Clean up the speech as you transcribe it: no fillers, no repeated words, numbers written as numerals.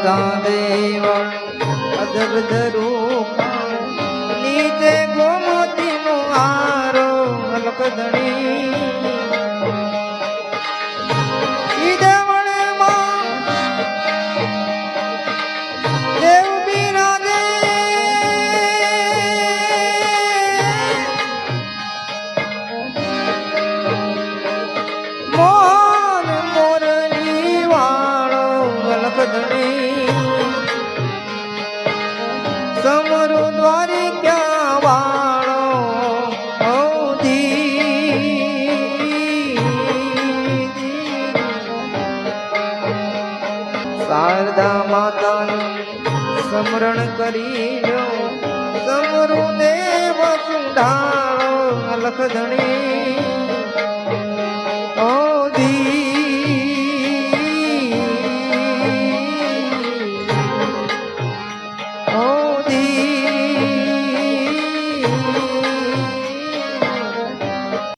દેવ અજબ ધરૂપ નીચે ગોમતી નો હારો અલકધણી સમરો દ્વારી ક્યાં વાળો શારદા માતાનું સ્મરણ કરી લો સમરો દેવ સુંઢાળો અલખ ધણી